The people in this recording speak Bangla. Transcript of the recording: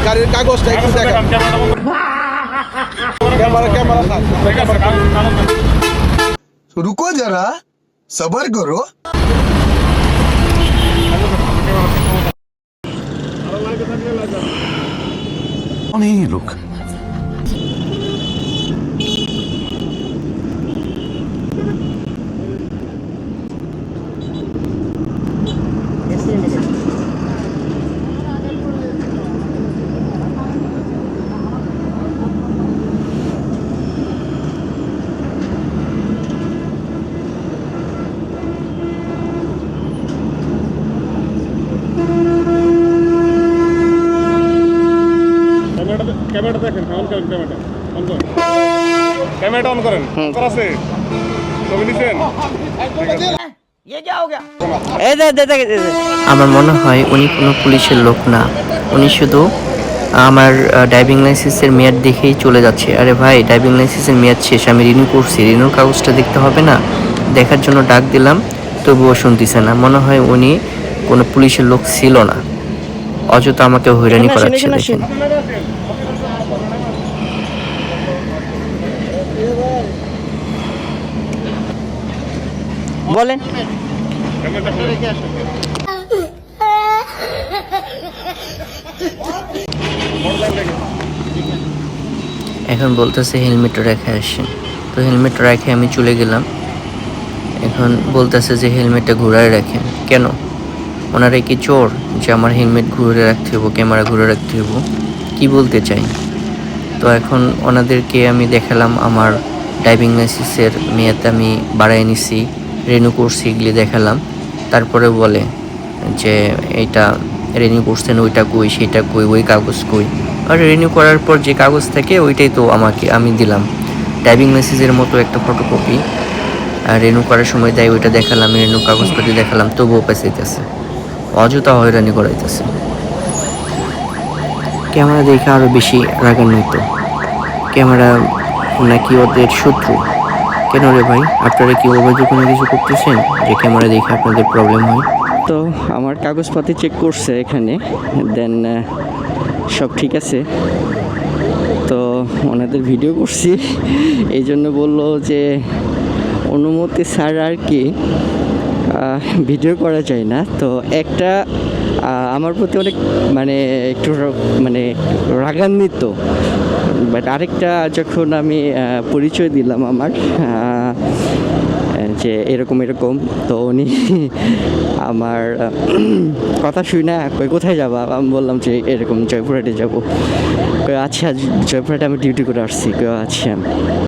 গাড়ির কাগজটা একটু দেখেন। रुको जरा सबर करो। नहीं रुक ক্যামেরাটা দেখেন, অন করেন ক্যামেরাটা, অন করেন ক্যামেরাটা, অন করেন। করা আছে, ছবি নিছেন? আমার মনে হয় উনি কোনো পুলিশের লোক না, উনি শুধু আমার ড্রাইভিং লাইসেন্সের মেয়াদ দেখেই চলে যাচ্ছে। আরে ভাই, ড্রাইভিং লাইসেন্সের মেয়াদ শেষ, আমি রিনিউ করছি, রিনিউর কাগজটা দেখতে হবে না? দেখার জন্য ডাক দিলাম, তবুও শুনতেছে না। মনে হয় উনি কোনো পুলিশের লোক ছিল না, অযথা আমাকে হয়রানি করাচ্ছে। দেখেন, বলেন। এখন বলতেছে হেলমেটটা রেখে আসেন, তো হেলমেট রেখে আমি চলে গেলাম। এখন বলতেছে যে হেলমেটটা ঘুরায় রাখেন। কেন? ওনারা কি চোর যে আমার হেলমেট ঘুরে রাখতে হবো, ক্যামেরা ঘুরে রাখতে হবো? কি বলতে চাই? তো এখন ওনাদেরকে আমি দেখালাম আমার ড্রাইভিং লাইসেন্সের মেয়াদ আমি বাড়াই নিছি, রিনিউ করছি, এগুলি দেখালাম। তারপরে বলে যে এইটা রিনিউ করছেন, ওইটা কই, সেটা কই, ওই কাগজ কই। আর রিনিউ করার পর যে কাগজ থাকে ওইটাই তো আমি দিলাম, ড্রাইভিং লাইসেন্সের মতো একটা ফটোকপি। আর রিনিউ করার সময় দেয়, ওইটা দেখালাম, রিনিউ কাগজপাতি দেখালাম, তবুও পেঁচাইতেছে, অযথা হয়রানি করাইতেছে। ক্যামেরা দেখে আরও বেশি রাগান্বিত। ক্যামেরা নাকি ওদের শত্রু? কেন রে ভাই, আপনারা কি অবৈধ কোনো কিছু করতেছেন যে ক্যামেরা দেখে আপনাদের প্রবলেম হয়? তো আমার কাগজপাতি চেক করছে এখানে, দেন সব ঠিক আছে। তো ওনাদের ভিডিও করছি, এই জন্য বললো যে অনুমতি ছাড়া আর কি ভিডিও করা যায় না। তো একটা আমার প্রতি অনেক একটু রাগান্বিত। বাট আরেকটা যখন আমি পরিচয় দিলাম আমার যে এরকম এরকম, তো উনি আমার কথা শুই না, কোথায় যাবা? আমি বললাম যে এরকম জয়পুরহাটে যাবো। আচ্ছা, জয়পুরহাটে আমি ডিউটি করে আসছি। আচ্ছা।